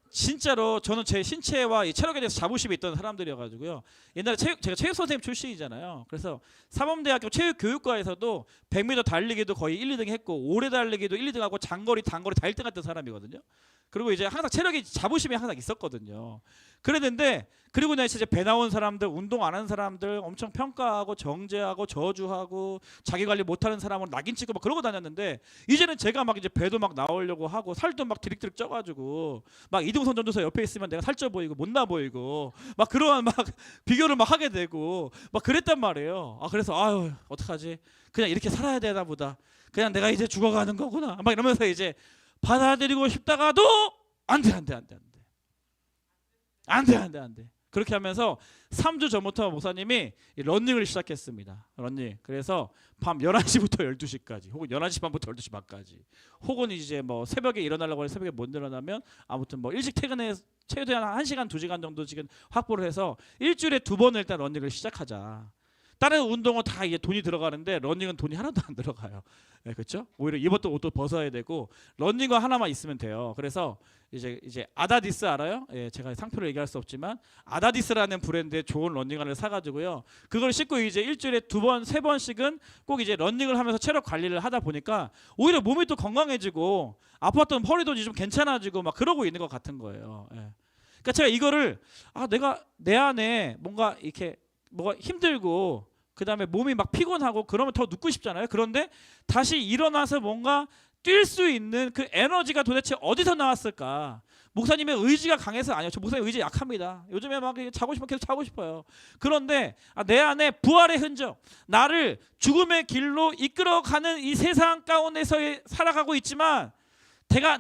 진짜로 저는 제 신체와 이 체력에 대해서 자부심이 있던 사람들이어가지고요. 옛날에 제가 체육 선생님 출신이잖아요. 그래서 사범대학교 체육교육과에서도 100m 달리기도 거의 1, 2등 했고, 오래 달리기도 1, 2등 하고, 장거리, 단거리 다 1등 했던 사람이거든요. 그리고 이제 항상 체력이 자부심이 항상 있었거든요. 그랬는데 그리고 나 이제 배 나온 사람들, 운동 안 하는 사람들 엄청 평가하고 정죄하고 저주하고 자기 관리 못하는 사람은 낙인 찍고 막 그러고 다녔는데, 이제는 제가 막 이제 배도 막 나오려고 하고 살도 막 디릭디릭 쪄가지고 막 이등선 전도사 옆에 있으면 내가 살쪄 보이고 못나 보이고 막 그러한 막 비교를 막 하게 되고 막 그랬단 말이에요. 그래서 아유 어떡하지? 그냥 이렇게 살아야 되나 보다. 그냥 내가 이제 죽어가는 거구나. 막 이러면서 이제 받아들이고 싶다가도 안돼. 그렇게 하면서 3주 전부터 목사님이 러닝을 시작했습니다. 러닝. 그래서 밤 11시부터 12시까지 혹은 11시 반부터 12시 반까지 혹은 이제 뭐 새벽에 일어나려고 해서 새벽에 못 일어나면 아무튼 뭐 일찍 퇴근해 최대한 1시간 2시간 정도 지금 확보를 해서 일주일에 2번을 일단 러닝을 시작하자. 다른 운동은 다 이게 돈이 들어가는데 러닝은 돈이 하나도 안 들어가요. 네, 그렇죠? 오히려 입었던 옷도 벗어야 되고 러닝화 하나만 있으면 돼요. 그래서 이제 아다디스 알아요? 예, 제가 상표를 얘기할 수 없지만 아다디스라는 브랜드의 좋은 러닝화를 사가지고요. 그걸 신고 이제 일주일에 2번, 3번씩은 꼭 이제 러닝을 하면서 체력 관리를 하다 보니까 오히려 몸이 또 건강해지고 아팠던 허리도 좀 괜찮아지고 막 그러고 있는 것 같은 거예요. 예. 그러니까 제가 이거를 내가 내 안에 뭔가 이렇게 뭐가 힘들고 그 다음에 몸이 막 피곤하고 그러면 더 눕고 싶잖아요. 그런데 다시 일어나서 뭔가 뛸 수 있는 그 에너지가 도대체 어디서 나왔을까? 목사님의 의지가 강해서 아니에요. 저 목사님 의지 약합니다. 요즘에 막 자고 싶으면 계속 자고 싶어요. 그런데 내 안에 부활의 흔적, 나를 죽음의 길로 이끌어가는 이 세상 가운데서 살아가고 있지만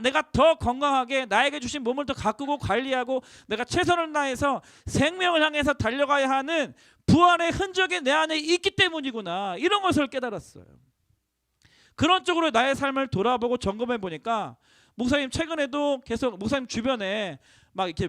내가 더 건강하게 나에게 주신 몸을 더 가꾸고 관리하고 내가 최선을 다해서 생명을 향해서 달려가야 하는 부활의 흔적이 내 안에 있기 때문이구나. 이런 것을 깨달았어요. 그런 쪽으로 나의 삶을 돌아보고 점검해 보니까 목사님 최근에도 계속 목사님 주변에 막 이렇게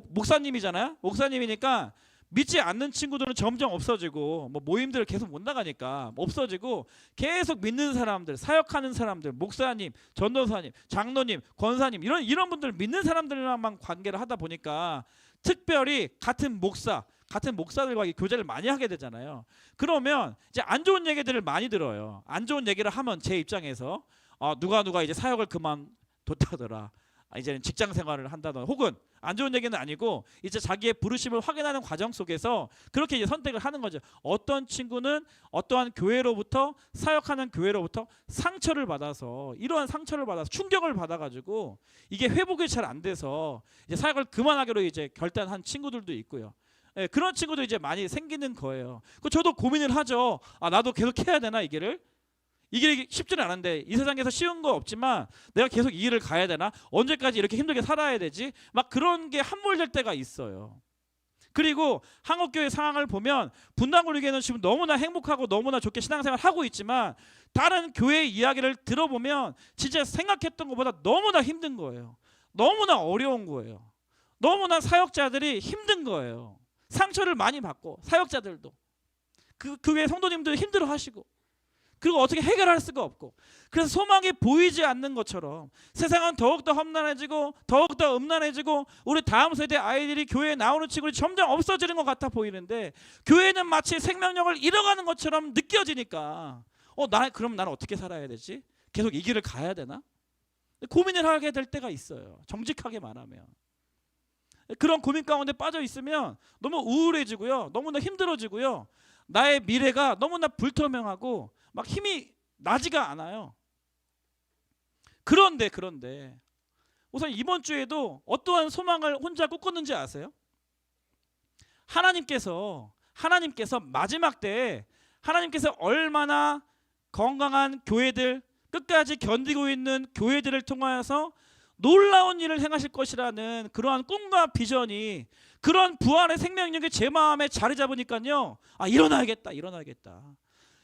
목사님이잖아요. 목사님이니까 믿지 않는 친구들은 점점 없어지고 뭐 모임들을 계속 못 나가니까 없어지고 계속 믿는 사람들, 사역하는 사람들, 목사님, 전도사님, 장로님, 권사님 이런 분들 믿는 사람들랑만 관계를 하다 보니까 특별히 같은 목사들과 교제를 많이 하게 되잖아요. 그러면 이제 안 좋은 얘기들을 많이 들어요. 안 좋은 얘기를 하면 제 입장에서 누가 이제 사역을 그만뒀다더라. 이제는 직장 생활을 한다더라. 혹은 안 좋은 얘기는 아니고 이제 자기의 부르심을 확인하는 과정 속에서 그렇게 이제 선택을 하는 거죠. 어떤 친구는 어떠한 교회로부터 사역하는 교회로부터 이러한 상처를 받아서 충격을 받아가지고 이게 회복이 잘 안 돼서 이제 사역을 그만하기로 이제 결단한 친구들도 있고요. 예, 그런 친구도 이제 많이 생기는 거예요. 저도 고민을 하죠. 나도 계속 해야 되나 이 길을? 이 길이 쉽지는 않은데 이 세상에서 쉬운 거 없지만 내가 계속 이 길을 가야 되나? 언제까지 이렇게 힘들게 살아야 되지? 막 그런 게 함몰될 때가 있어요. 그리고 한국교회 상황을 보면 분당구리교회는 지금 너무나 행복하고 너무나 좋게 신앙생활을 하고 있지만 다른 교회의 이야기를 들어보면 진짜 생각했던 것보다 너무나 힘든 거예요. 너무나 어려운 거예요. 너무나 사역자들이 힘든 거예요. 상처를 많이 받고 사역자들도 그 교회 성도님들 힘들어하시고 그리고 어떻게 해결할 수가 없고 그래서 소망이 보이지 않는 것처럼 세상은 더욱더 험난해지고 더욱더 음란해지고 우리 다음 세대 아이들이 교회에 나오는 친구들이 점점 없어지는 것 같아 보이는데 교회는 마치 생명력을 잃어가는 것처럼 느껴지니까 그럼 나는 어떻게 살아야 되지? 계속 이 길을 가야 되나? 고민을 하게 될 때가 있어요. 정직하게 말하면. 그런 고민 가운데 빠져 있으면 너무 우울해지고요. 너무나 힘들어지고요. 나의 미래가 너무나 불투명하고 막 힘이 나지가 않아요. 그런데 우선 이번 주에도 어떠한 소망을 혼자 꿈꿨는지 아세요? 하나님께서 마지막 때에 하나님께서 얼마나 건강한 교회들 끝까지 견디고 있는 교회들을 통하여서 놀라운 일을 행하실 것이라는 그러한 꿈과 비전이 그런 부활의 생명력이 제 마음에 자리 잡으니까요. 일어나야겠다.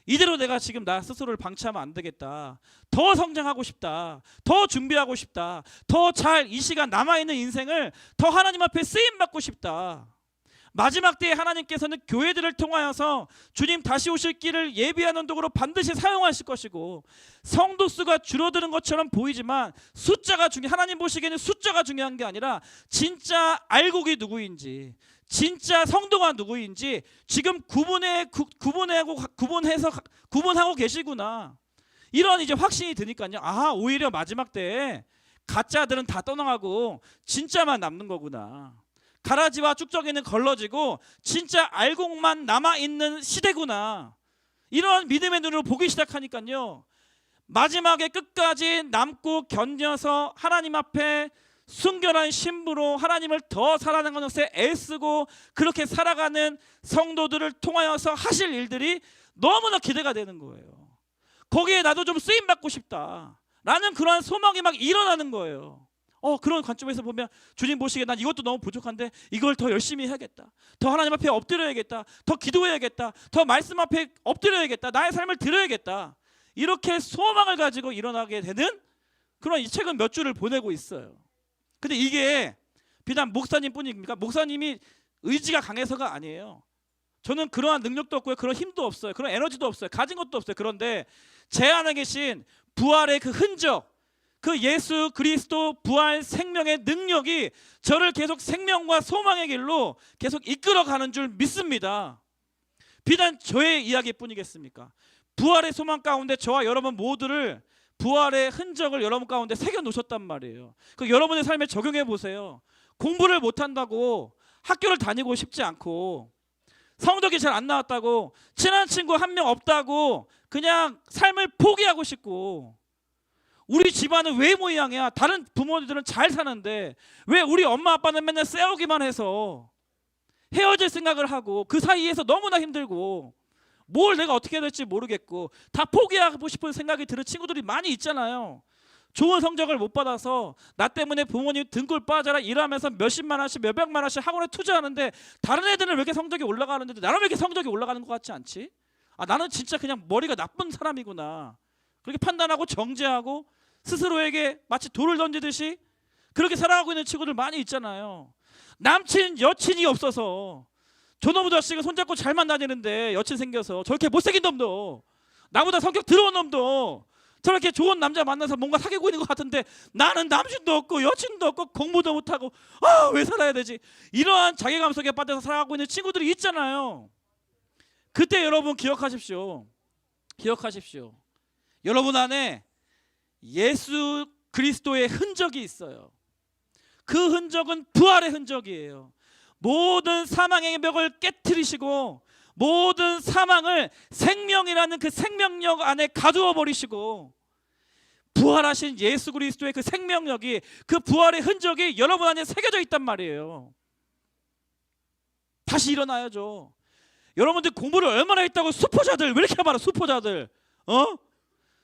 이대로 내가 지금 나 스스로를 방치하면 안 되겠다. 더 성장하고 싶다. 더 준비하고 싶다. 더 잘 이 시간 남아있는 인생을 더 하나님 앞에 쓰임받고 싶다. 마지막 때에 하나님께서는 교회들을 통하여서 주님 다시 오실 길을 예비하는 도구로 반드시 사용하실 것이고, 성도 수가 줄어드는 것처럼 보이지만 숫자가 하나님 보시기에는 숫자가 중요한 게 아니라 진짜 알곡이 누구인지, 진짜 성도가 누구인지 지금 구분하고 계시구나, 이런 이제 확신이 드니까요. 아, 오히려 마지막 때에 가짜들은 다 떠나가고 진짜만 남는 거구나. 가라지와 쭉정이는 걸러지고 진짜 알곡만 남아있는 시대구나. 이런 믿음의 눈으로 보기 시작하니까요, 마지막에 끝까지 남고 견뎌서 하나님 앞에 순결한 신부로 하나님을 더 살아나가는 것에 애쓰고 그렇게 살아가는 성도들을 통하여서 하실 일들이 너무나 기대가 되는 거예요. 거기에 나도 좀 쓰임받고 싶다 라는 그러한 소망이 막 일어나는 거예요. 그런 관점에서 보면 주님 보시기에 난 이것도 너무 부족한데 이걸 더 열심히 해야겠다, 더 하나님 앞에 엎드려야겠다, 더 기도해야겠다, 더 말씀 앞에 엎드려야겠다, 나의 삶을 드려야겠다, 이렇게 소망을 가지고 일어나게 되는 그런 이 책은 몇 줄을 보내고 있어요. 근데 이게 비단 목사님 뿐입니까? 목사님이 의지가 강해서가 아니에요. 저는 그러한 능력도 없고요, 그런 힘도 없어요, 그런 에너지도 없어요, 가진 것도 없어요. 그런데 제 안에 계신 부활의 그 흔적, 그 예수 그리스도 부활 생명의 능력이 저를 계속 생명과 소망의 길로 계속 이끌어가는 줄 믿습니다. 비단 저의 이야기뿐이겠습니까? 부활의 소망 가운데 저와 여러분 모두를, 부활의 흔적을 여러분 가운데 새겨 놓으셨단 말이에요. 그 여러분의 삶에 적용해 보세요. 공부를 못한다고 학교를 다니고 싶지 않고, 성적이 잘 안 나왔다고 친한 친구 한 명 없다고 그냥 삶을 포기하고 싶고, 우리 집안은 왜 모양이야? 다른 부모들은 잘 사는데 왜 우리 엄마 아빠는 맨날 싸우기만 해서 헤어질 생각을 하고, 그 사이에서 너무나 힘들고 뭘 내가 어떻게 해야 될지 모르겠고 다 포기하고 싶은 생각이 드는 친구들이 많이 있잖아요. 좋은 성적을 못 받아서 나 때문에 부모님 등골 빠져라 일하면서 몇십만 원씩 몇백만 원씩 학원에 투자하는데 다른 애들은 왜 이렇게 성적이 올라가는데 나는 왜 이렇게 성적이 올라가는 것 같지 않지? 나는 진짜 그냥 머리가 나쁜 사람이구나, 그렇게 판단하고 정죄하고 스스로에게 마치 돌을 던지듯이 그렇게 살아가고 있는 친구들 많이 있잖아요. 남친 여친이 없어서 저놈의 자식은 손잡고 잘만 다니는데 여친 생겨서 저렇게 못생긴 놈도, 나보다 성격 더러운 놈도 저렇게 좋은 남자 만나서 뭔가 사귀고 있는 것 같은데 나는 남친도 없고 여친도 없고 공부도 못하고 왜 살아야 되지? 이러한 자괴감 속에 빠져서 살아가고 있는 친구들이 있잖아요. 그때 여러분 기억하십시오. 여러분 안에 예수 그리스도의 흔적이 있어요. 그 흔적은 부활의 흔적이에요. 모든 사망의 벽을 깨트리시고 모든 사망을 생명이라는 그 생명력 안에 가두어 버리시고, 부활하신 예수 그리스도의 그 생명력이, 그 부활의 흔적이 여러분 안에 새겨져 있단 말이에요. 다시 일어나야죠. 여러분들 공부를 얼마나 했다고 수포자들 왜 이렇게 많아? 수포자들,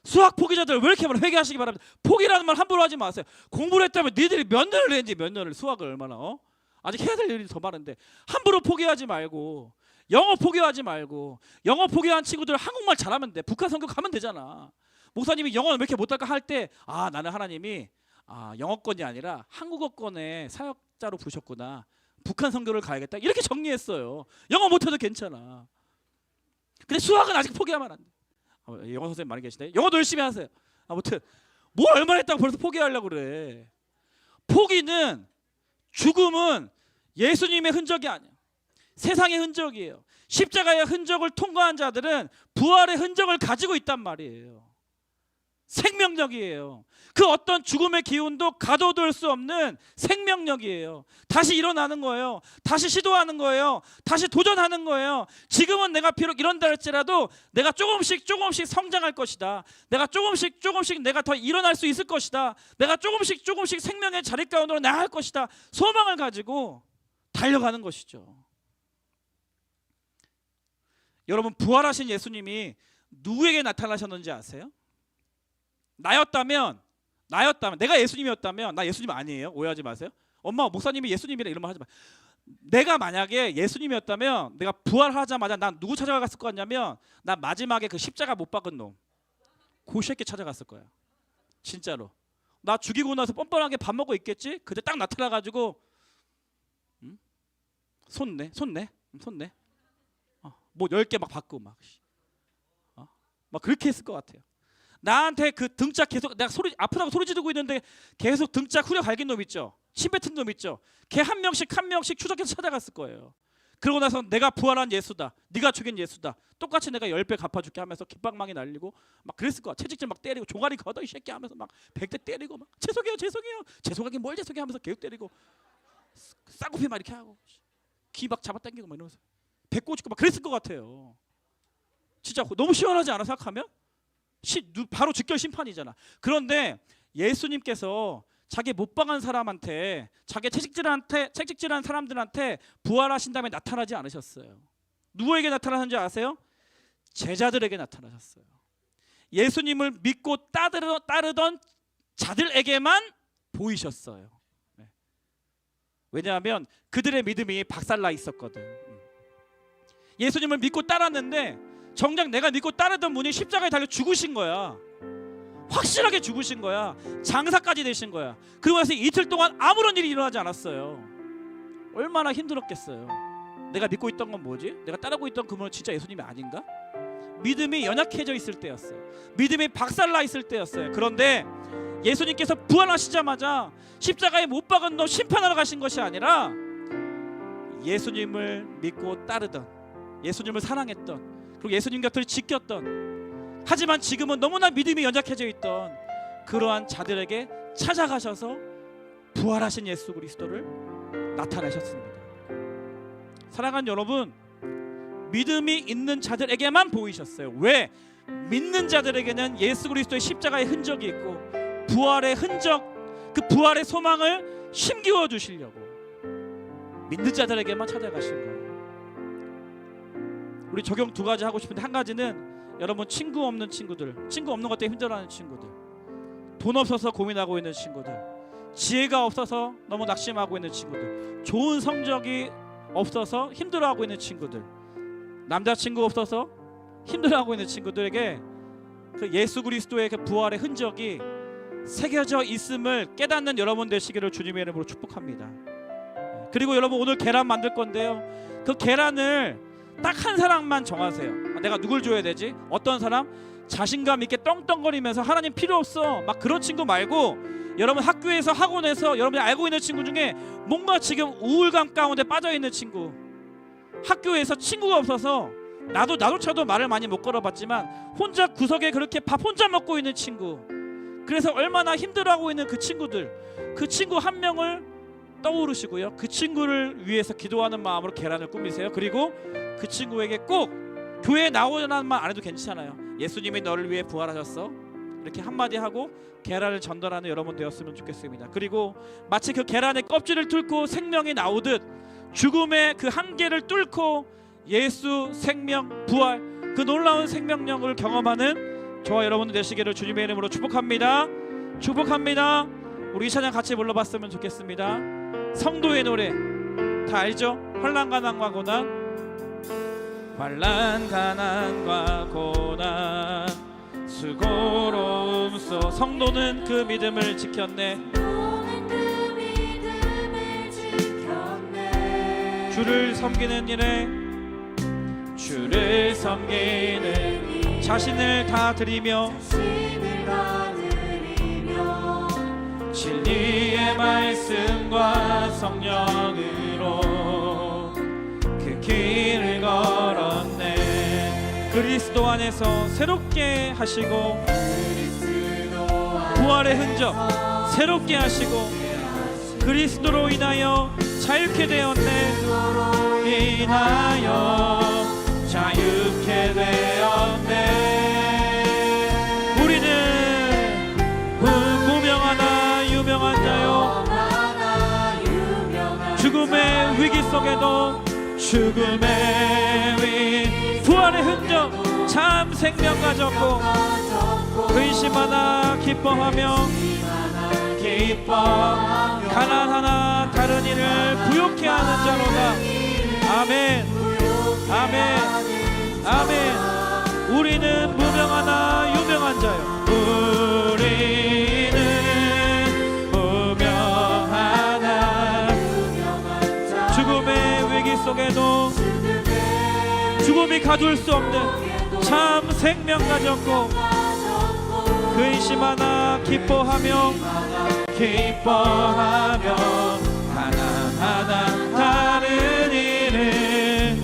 수학 포기자들 왜 이렇게 많아? 회개하시기 바랍니다. 포기라는 말 함부로 하지 마세요. 공부를 했다면 니들이 몇 년을 했는지, 몇 년을, 수학을 얼마나 아직 해야 될 일이 더 많은데 함부로 포기하지 말고, 영어 포기하지 말고, 영어 포기한 친구들 한국말 잘하면 돼. 북한 선교 가면 되잖아. 목사님이 영어는 왜 이렇게 못할까 할 때 나는 하나님이 영어권이 아니라 한국어권의 사역자로 부르셨구나, 북한 선교를 가야겠다, 이렇게 정리했어요. 영어 못해도 괜찮아. 근데 수학은 아직 포기하면 안 돼. 영어 선생님 많이 계시네. 영어도 열심히 하세요. 아무튼 뭘 얼마나 했다고 벌써 포기하려고 그래. 포기는, 죽음은 예수님의 흔적이 아니야. 세상의 흔적이에요. 십자가의 흔적을 통과한 자들은 부활의 흔적을 가지고 있단 말이에요. 생명력이에요. 그 어떤 죽음의 기운도 가둬둘 수 없는 생명력이에요. 다시 일어나는 거예요. 다시 시도하는 거예요. 다시 도전하는 거예요. 지금은 내가 비록 이런다 할지라도 내가 조금씩 성장할 것이다. 내가 조금씩 내가 더 일어날 수 있을 것이다. 내가 조금씩 생명의 자리 가운데로 나아갈 것이다. 소망을 가지고 달려가는 것이죠. 여러분, 부활하신 예수님이 누구에게 나타나셨는지 아세요? 나였다면, 내가 예수님이었다면, 나 예수님 아니에요. 오해하지 마세요. 엄마, 목사님이 예수님이라 이런 말 하지 마. 내가 만약에 예수님이었다면 내가 부활하자마자 난 누구 찾아갔을 것 같냐면, 난 마지막에 그 십자가 못 박은 놈, 그 새끼 찾아갔을 거야. 진짜로. 나 죽이고 나서 뻔뻔하게 밥 먹고 있겠지? 그때 딱 나타나가지고 손내. 뭐 10개 막 받고 막 그렇게 했을 것 같아요. 나한테 그 등짝 계속 내가 아프다고 소리 지르고 있는데 계속 등짝 후려 갈긴 놈 있죠. 침 뱉은 놈 있죠. 걔 한 명씩 추적해서 찾아갔을 거예요. 그러고 나서 내가 부활한 예수다, 네가 죽인 예수다, 똑같이 내가 10배 갚아줄게 하면서 깃방망이 날리고 막 그랬을 거야. 채찍질 막 때리고 종아리 걷어 이 새끼 하면서 막 100대 때리고 막 죄송하긴 뭘 죄송해 하면서 계속 때리고 쌍코피 막 이렇게 하고 귀 막 잡아당기고 막 이러면서 배 꽂고 막 그랬을 것 같아요. 진짜 너무 시원하지 않아 생각하면? 바로 직결 심판이잖아. 그런데 예수님께서 자기 못 박은 사람한테, 자기 채찍질한 사람들한테 부활하신 다음에 나타나지 않으셨어요. 누구에게 나타나셨는지 아세요? 제자들에게 나타나셨어요. 예수님을 믿고 따르던 자들에게만 보이셨어요. 네. 왜냐하면 그들의 믿음이 박살나 있었거든. 예수님을 믿고 따랐는데 정작 내가 믿고 따르던 분이 십자가에 달려 죽으신 거야. 확실하게 죽으신 거야. 장사까지 되신 거야. 그러고 나서 이틀 동안 아무런 일이 일어나지 않았어요. 얼마나 힘들었겠어요. 내가 믿고 있던 건 뭐지? 내가 따르고 있던 그분은 진짜 예수님이 아닌가? 믿음이 연약해져 있을 때였어요. 믿음이 박살나 있을 때였어요. 그런데 예수님께서 부활하시자마자 십자가에 못 박은 너 심판하러 가신 것이 아니라 예수님을 믿고 따르던, 예수님을 사랑했던, 그리고 예수님 곁을 지켰던, 하지만 지금은 너무나 믿음이 연약해져 있던 그러한 자들에게 찾아가셔서 부활하신 예수 그리스도를 나타내셨습니다. 사랑하는 여러분, 믿음이 있는 자들에게만 보이셨어요. 왜? 믿는 자들에게는 예수 그리스도의 십자가의 흔적이 있고 부활의 흔적, 그 부활의 소망을 심기워 주시려고 믿는 자들에게만 찾아가신 거예요. 우리 적용 2가지 하고 싶은데, 한 가지는 여러분 친구 없는 친구들, 친구 없는 것 때문에 힘들어하는 친구들, 돈 없어서 고민하고 있는 친구들, 지혜가 없어서 너무 낙심하고 있는 친구들, 좋은 성적이 없어서 힘들어하고 있는 친구들, 남자친구 없어서 힘들어하고 있는 친구들에게 그 예수 그리스도의 그 부활의 흔적이 새겨져 있음을 깨닫는 여러분 되시기를 주님의 이름으로 축복합니다. 그리고 여러분 오늘 계란 만들 건데요, 그 계란을 딱 한 사람만 정하세요. 내가 누굴 줘야 되지? 어떤 사람? 자신감 있게 떵떵거리면서 하나님 필요 없어 막 그런 친구 말고, 여러분 학교에서 학원에서 여러분이 알고 있는 친구 중에 뭔가 지금 우울감 가운데 빠져있는 친구, 학교에서 친구가 없어서 나도차도 말을 많이 못 걸어봤지만 혼자 구석에 그렇게 밥 혼자 먹고 있는 친구, 그래서 얼마나 힘들어하고 있는 그 친구들, 그 친구 한 명을 떠오르시고요, 그 친구를 위해서 기도하는 마음으로 계란을 꾸미세요. 그리고 그 친구에게 꼭 교회에 나오라는 말 안 해도 괜찮아요. 예수님이 너를 위해 부활하셨어, 이렇게 한마디 하고 계란을 전달하는 여러분 되었으면 좋겠습니다. 그리고 마치 그 계란의 껍질을 뚫고 생명이 나오듯 죽음의 그 한계를 뚫고 예수 생명 부활, 그 놀라운 생명력을 경험하는 저와 여러분 되시기를 주님의 이름으로 축복합니다. 축복합니다. 우리 이 찬양 같이 불러봤으면 좋겠습니다. 성도의 노래 다 알죠? 환난 가난과 고난, 환난 가난과 고난 수고로움 속 성도는 그 믿음을 지켰네. 주를 섬기는 일에 주를 섬기는 자신을 다 드리며 진리의 말씀과 성령으로 그 길을 걸었네. 그리스도 안에서 새롭게 하시고 부활의 흔적 새롭게 하시고 그리스도로 인하여 자유케 되었네. 인하여 자유케 되었네. 우리는 무명하나 유명한 자요, 죽음의 위기 속에도 죽음의 위 부활의 흔적 참 생명 가졌고 근심하나 기뻐하며 가난하나 다른 이를 부욕케 하는 자로다. 아멘 아멘 아멘. 우리는 무명하나 유명한 자요, 우리는 무명하나 죽음의 위기 죽음이 가둘 수 없는 참 생명 가졌고 근심하나 기뻐하며 가난하다 다른 일을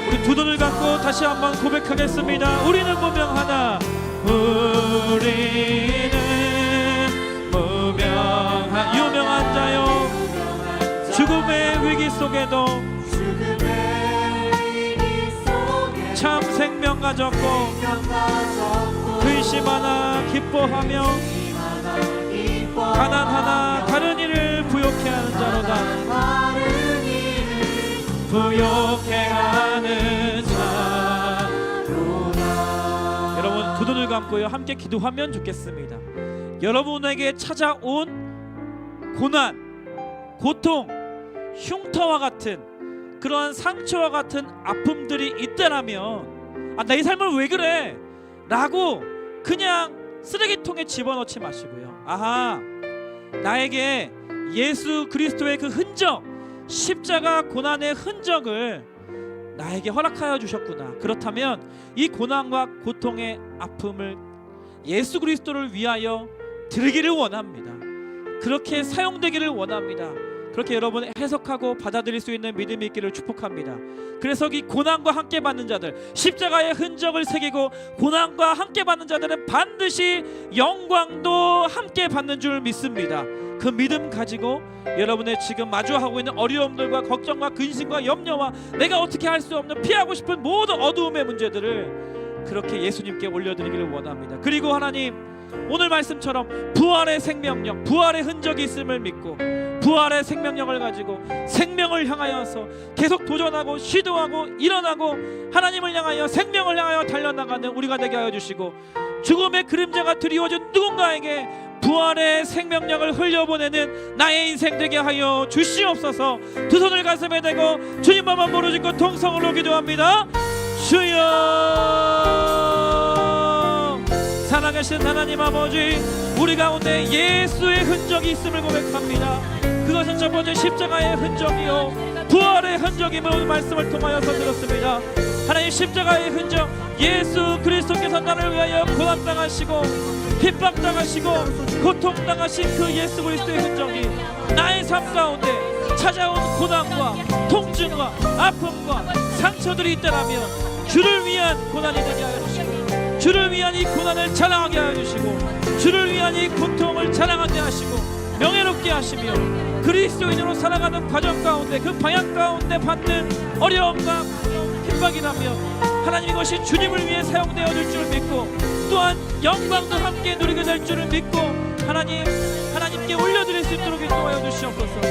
우리 두 눈을 감고 다시 한번 고백하겠습니다. 우리는 무명하나 우리는 무명한 유명한 자요 죽음의 위기 속에도 참 생명 가졌고 근심하나 기뻐하며 가난하나 다른 일을 부욕해 하는 자로다. 부욕해 하는 자로다. 여러분 두 눈을 감고요 함께 기도하면 좋겠습니다. 여러분에게 찾아온 고난, 고통, 흉터와 같은 그러한 상처와 같은 아픔들이 있다라면 내 삶을 왜 그래? 라고 그냥 쓰레기통에 집어넣지 마시고요. 아하, 나에게 예수 그리스도의 그 흔적, 십자가 고난의 흔적을 나에게 허락하여 주셨구나. 그렇다면 이 고난과 고통의 아픔을 예수 그리스도를 위하여 드리기를 원합니다. 그렇게 사용되기를 원합니다. 그렇게 여러분 해석하고 받아들일 수 있는 믿음이 있기를 축복합니다. 그래서 이 고난과 함께 받는 자들, 십자가의 흔적을 새기고 고난과 함께 받는 자들은 반드시 영광도 함께 받는 줄 믿습니다. 그 믿음 가지고 여러분의 지금 마주하고 있는 어려움들과 걱정과 근심과 염려와 내가 어떻게 할 수 없는 피하고 싶은 모든 어두움의 문제들을 그렇게 예수님께 올려드리기를 원합니다. 그리고 하나님, 오늘 말씀처럼 부활의 생명력, 부활의 흔적이 있음을 믿고 부활의 생명력을 가지고 생명을 향하여서 계속 도전하고 시도하고 일어나고 하나님을 향하여 생명을 향하여 달려나가는 우리가 되게 하여 주시고 죽음의 그림자가 드리워진 누군가에게 부활의 생명력을 흘려보내는 나의 인생 되게 하여 주시옵소서. 두 손을 가슴에 대고 주님만 부르짖고 통성으로 기도합니다. 주여, 살아계신 하나님 아버지, 우리 가운데 예수의 흔적이 있음을 고백합니다. 그것은 첫 번째 십자가의 흔적이요 부활의 흔적임을 오늘 말씀을 통하여서 들었습니다. 하나님, 십자가의 흔적, 예수 그리스도께서 나를 위하여 고난당하시고 핍박당하시고 고통당하신 그 예수 그리스도의 흔적이 나의 삶 가운데 찾아온 고난과 통증과 아픔과 상처들이 있다라면 주를 위한 고난이 되게 하여 주시고 주를 위한 이 고난을 자랑하게 하여 주시고 주를 위한 이 고통을 자랑하게 하시고 명예롭게 하시며 그리스도인으로 살아가는 과정 가운데 그 방향 가운데 받는 어려움과 핍박이라면 하나님, 이것이 주님을 위해 사용되어 줄 줄 믿고 또한 영광도 함께 누리게 될 줄을 믿고 하나님께 올려드릴 수 있도록 인도하여 주시옵소서.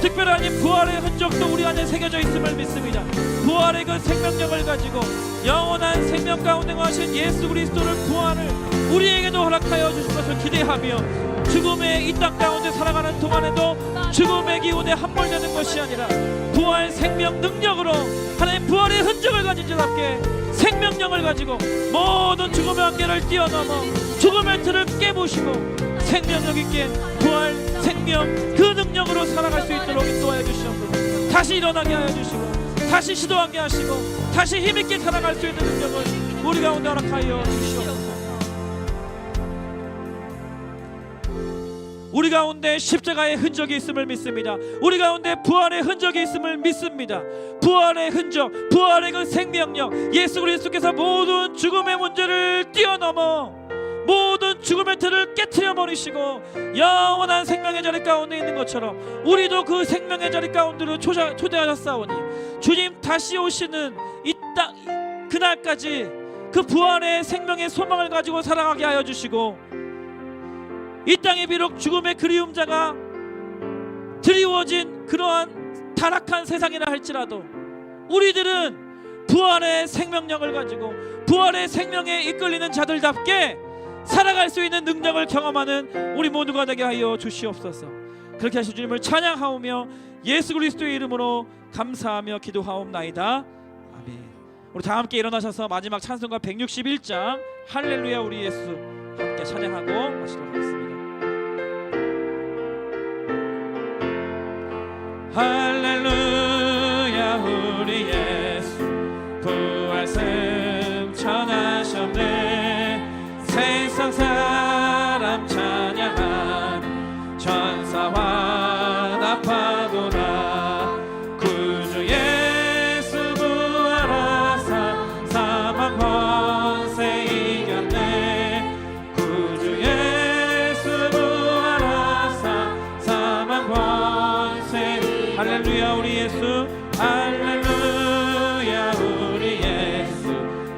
특별히 하나님, 부활의 흔적도 우리 안에 새겨져 있음을 믿습니다. 부활의 그 생명력을 가지고 영원한 생명 가운데 거하신 예수 그리스도를 부활을 우리에게도 허락하여 주실 것을 기대하며 죽음의 이 땅 가운데 살아가는 동안에도 죽음의 기운에 함몰되는 것이 아니라 부활 생명 능력으로 하나님 부활의 흔적을 가진 자답게 생명력을 가지고 모든 죽음의 한계를 뛰어넘어 죽음의 틀을 깨부시고 생명력 있게 부활 생명 그 능력으로 살아갈 수 있도록 인도하여 주시옵소서. 다시 일어나게 하여 주시고 다시 시도하게 하시고 다시 힘있게 살아갈 수 있는 능력을 우리 가운데 허락하여 주시옵소서. 우리 가운데 십자가의 흔적이 있음을 믿습니다. 우리 가운데 부활의 흔적이 있음을 믿습니다. 부활의 흔적, 부활의 그 생명력, 예수 그리스도께서 모든 죽음의 문제를 뛰어넘어 모든 죽음의 틀을 깨트려 버리시고 영원한 생명의 자리 가운데 있는 것처럼 우리도 그 생명의 자리 가운데로 초대하셨사오니 주님 다시 오시는 이 땅 그날까지 그 부활의 생명의 소망을 가지고 살아가게 하여 주시고 이 땅에 비록 죽음의 그리움자가 드리워진 그러한 타락한 세상이라 할지라도 우리들은 부활의 생명력을 가지고 부활의 생명에 이끌리는 자들답게 살아갈 수 있는 능력을 경험하는 우리 모두가 되게 하여 주시옵소서. 그렇게 하신 주님을 찬양하오며 예수 그리스도의 이름으로 감사하며 기도하옵나이다. 아멘. 우리 다 함께 일어나셔서 마지막 찬송가 161장 할렐루야 우리 예수 함께 찬양하고 마치도록 하겠습니다. 할렐루야 우리 예수 말씀 전하셨네. 세상 사람 찬양한 천사와 나파도다. 구주 예수 부활하사 사망 권세 이겼네. 구주 예수 부활하사 사망 권세. 할렐루야 우리 예수, 할렐루야 우리 예수,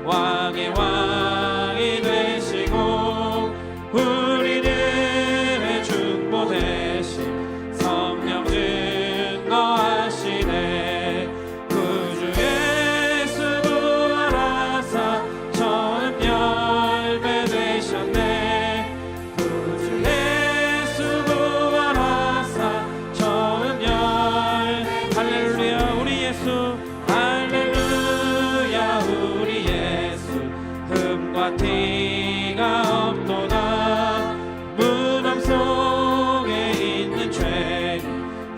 왕의 왕이 되시고 우리들의 중보 대신 성령 증거하시네. 구주 예수 부활하사 처음 열매 되셨네. 구주 예수 부활하사 처음 열. 할렐루야 우리 예수, 할렐루야 우리 예수, 흠과 티가 없도다. 무덤 속에 있는 죄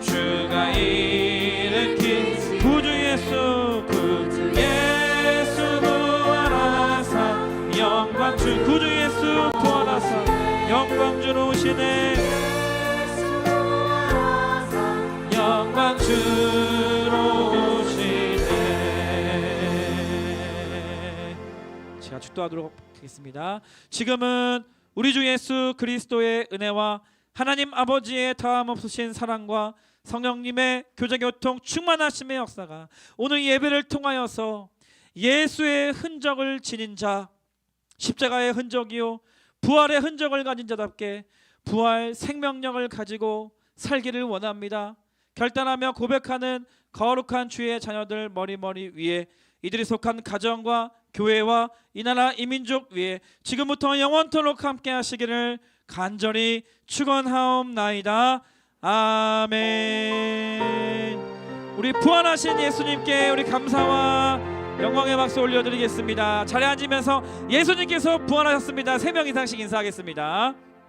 주가 일으킨 구주 예수, 구주 예수 부활하사 영광 주. 구주 예수 부활하사 영광 주로 오시네. 영광 주로 오시네. 제가 축도하도록 하겠습니다. 지금은 우리 주 예수 그리스도의 은혜와 하나님 아버지의 다함없으신 사랑과 성령님의 교제교통 충만하심의 역사가 오늘 예배를 통하여서 예수의 흔적을 지닌 자, 십자가의 흔적이요 부활의 흔적을 가진 자답게 부활 생명력을 가지고 살기를 원합니다. 결단하며 고백하는 거룩한 주의 자녀들 머리머리 위에, 이들이 속한 가정과 교회와 이 나라 이 민족 위에 지금부터 영원토록 함께 하시기를 간절히 축원하옵나이다. 아멘. 우리 부활하신 예수님께 우리 감사와 영광의 박수 올려드리겠습니다. 자리에 앉으면서 예수님께서 부활하셨습니다. 3명 이상씩 인사하겠습니다.